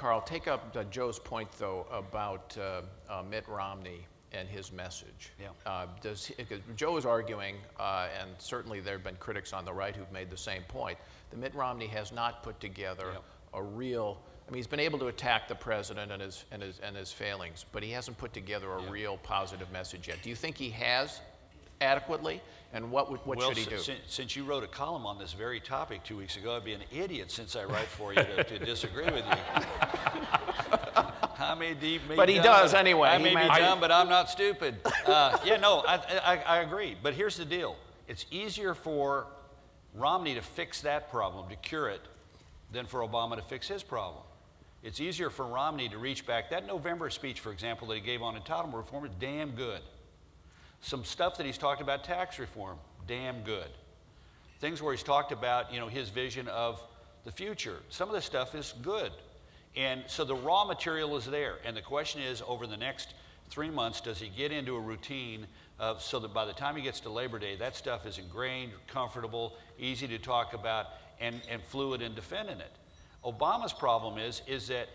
Karl, take up Joe's point, though, about Mitt Romney and his message. Yeah. Joe is arguing, and certainly there have been critics on the right who've made the same point, that Mitt Romney has not put together a real, I mean, he's been able to attack the president and his failings, but he hasn't put together a real positive message yet. Do you think he has adequately? And what should he do? Since you wrote a column on this very topic 2 weeks ago, I'd be an idiot since I write for you to disagree with you. I may be but he dumb, does anyway. I may be dumb, but I'm not stupid. Yeah, no, I agree. But here's the deal. It's easier for Romney to fix that problem, to cure it, than for Obama to fix his problem. It's easier for Romney to reach back. That November speech, for example, that he gave on entitlement reform is damn good. Some stuff that he's talked about tax reform, damn good. Things where he's talked about, you know, his vision of the future. Some of this stuff is good. And so the raw material is there. And the question is, over the next 3 months, does he get into a routine so that by the time he gets to Labor Day, that stuff is ingrained, comfortable, easy to talk about, and fluid in defending it. Obama's problem is that,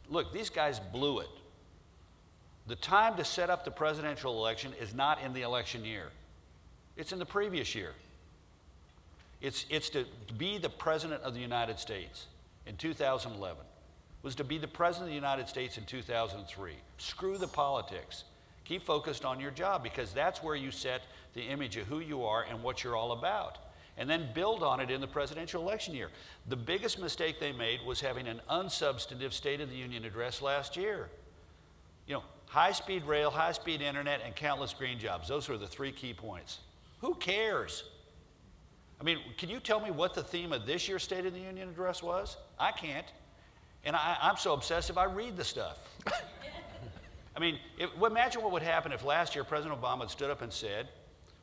look, these guys blew it. The time to set up the presidential election is not in the election year. It's in the previous year. It's to be the President of the United States in 2011. Was to be the President of the United States in 2003. Screw the politics. Keep focused on your job, because that's where you set the image of who you are and what you're all about. And then build on it in the presidential election year. The biggest mistake they made was having an unsubstantive State of the Union address last year. You know, high-speed rail, high-speed internet, and countless green jobs. Those are the 3 key points. Who cares? I mean, can you tell me what the theme of this year's State of the Union address was? I can't. And I'm so obsessive, I read the stuff. I mean, imagine what would happen if last year President Obama had stood up and said,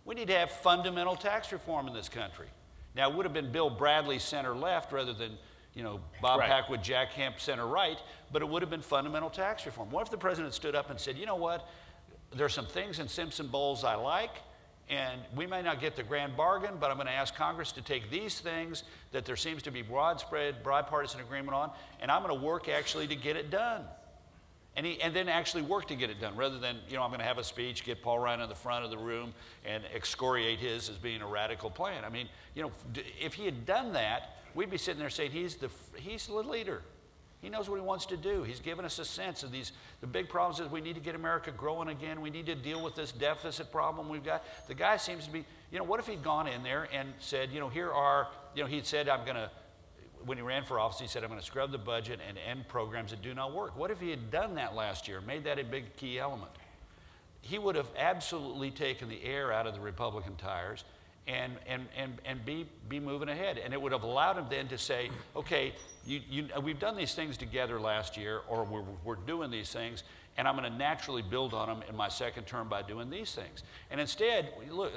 we need to have fundamental tax reform in this country. Now, it would have been Bill Bradley center-left rather than, you know, Bob Packwood, Jack Kemp center-right, but it would have been fundamental tax reform. What if the president stood up and said, you know what, there's some things in Simpson Bowles I like, and we may not get the grand bargain, but I'm going to ask Congress to take these things that there seems to be widespread, bipartisan agreement on, and I'm going to work actually to get it done. And then actually work to get it done, rather than, you know, I'm going to have a speech, get Paul Ryan in the front of the room, and excoriate his as being a radical plan. I mean, you know, if he had done that, we'd be sitting there saying he's the leader. He knows what he wants to do. He's given us a sense of the big problems is we need to get America growing again. We need to deal with this deficit problem we've got. The guy seems to be, you know, what if he'd gone in there and said, you know, here are, you know, he'd said, when he ran for office, he said, I'm going to scrub the budget and end programs that do not work. What if he had done that last year, made that a big key element? He would have absolutely taken the air out of the Republican tires and be moving ahead. And it would have allowed him then to say, okay, we've done these things together last year, or we're doing these things, and I'm going to naturally build on them in my second term by doing these things. And instead, look,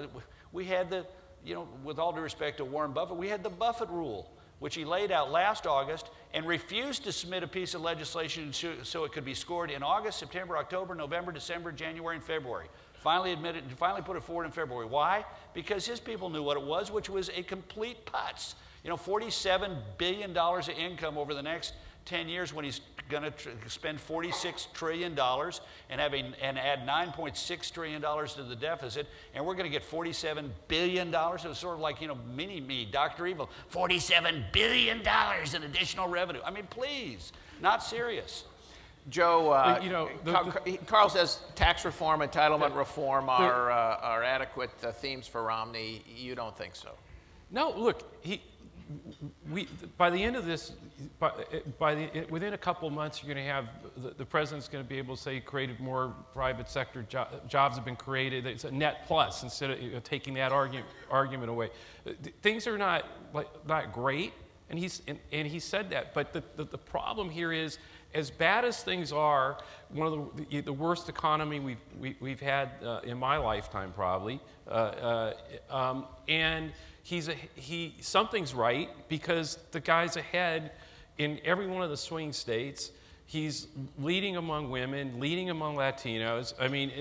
we had the, you know, with all due respect to Warren Buffett, we had the Buffett rule, which he laid out last August and refused to submit a piece of legislation so it could be scored in August, September, October, November, December, January, and February. Finally put it forward in February. Why? Because his people knew what it was, which was a complete putz. You know, $47 billion of income over the next 10 years when he's going to spend $46 trillion and add $9.6 trillion to the deficit, and we're going to get $47 billion. It was sort of like, you know, mini-me, Dr. Evil, $47 billion in additional revenue. I mean, please, not serious. Joe, you know, Karl says tax reform, entitlement reform are adequate themes for Romney. You don't think so? No, look, by the end of this, within a couple of months, you're going to have, the president's going to be able to say created more private sector jobs have been created. It's a net plus instead of taking that argument away. Things are not great, and he said that. But the problem here is, as bad as things are, one of the worst economy we've had in my lifetime probably, and something's right because the guy's ahead in every one of the swing states. He's leading among women, leading among Latinos. I mean,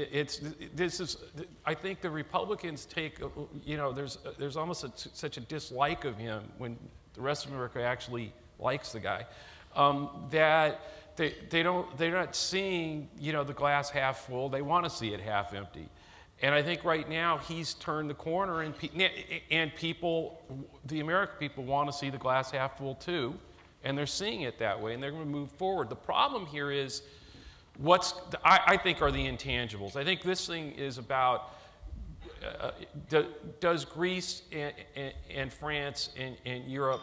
I think the Republicans take, you know, there's almost such a dislike of him when the rest of America actually likes the guy, that they're not seeing, you know, the glass half full. They want to see it half empty. And I think right now he's turned the corner, and people, the American people, want to see the glass half full too, and they're seeing it that way, and they're going to move forward. The problem here is I think are the intangibles. I think this thing is about does Greece and France and Europe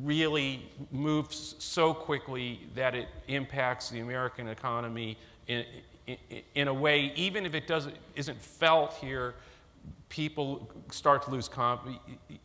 really move so quickly that it impacts the American economy in a way, even if it isn't felt here, people start to lose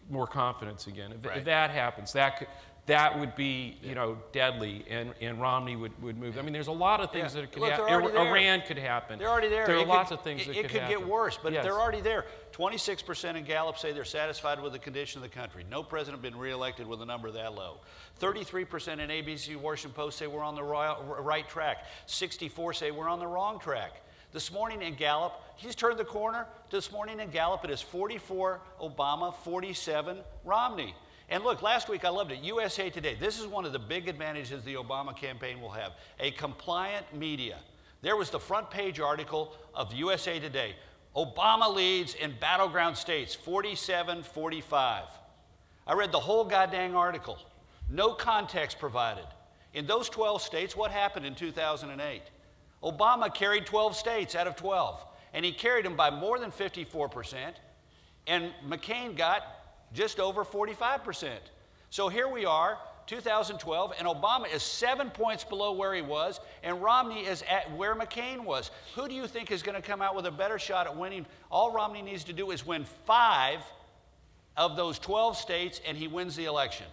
more confidence again. If that happens, that would be, you know, deadly, and Romney would move. I mean, there's a lot of things that could happen. Iran could happen. They're already there. There are lots of things that could happen. It could get worse, but they're already there. 26% in Gallup say they're satisfied with the condition of the country. No president been reelected with a number that low. 33% in ABC Washington Post say we're on the right track. 64% say we're on the wrong track. This morning in Gallup, he's turned the corner. This morning in Gallup, it is 44 Obama, 47 Romney. And look, last week I loved it. USA Today. This is one of the big advantages the Obama campaign will have. A compliant media. There was the front page article of USA Today. Obama leads in battleground states, 47-45. I read the whole goddamn article. No context provided. In those 12 states, what happened in 2008? Obama carried 12 states out of 12. And he carried them by more than 54%. And McCain got just over 45%. So here we are, 2012, and Obama is 7 points below where he was, and Romney is at where McCain was. Who do you think is going to come out with a better shot at winning? All Romney needs to do is win 5 of those 12 states, and he wins the election.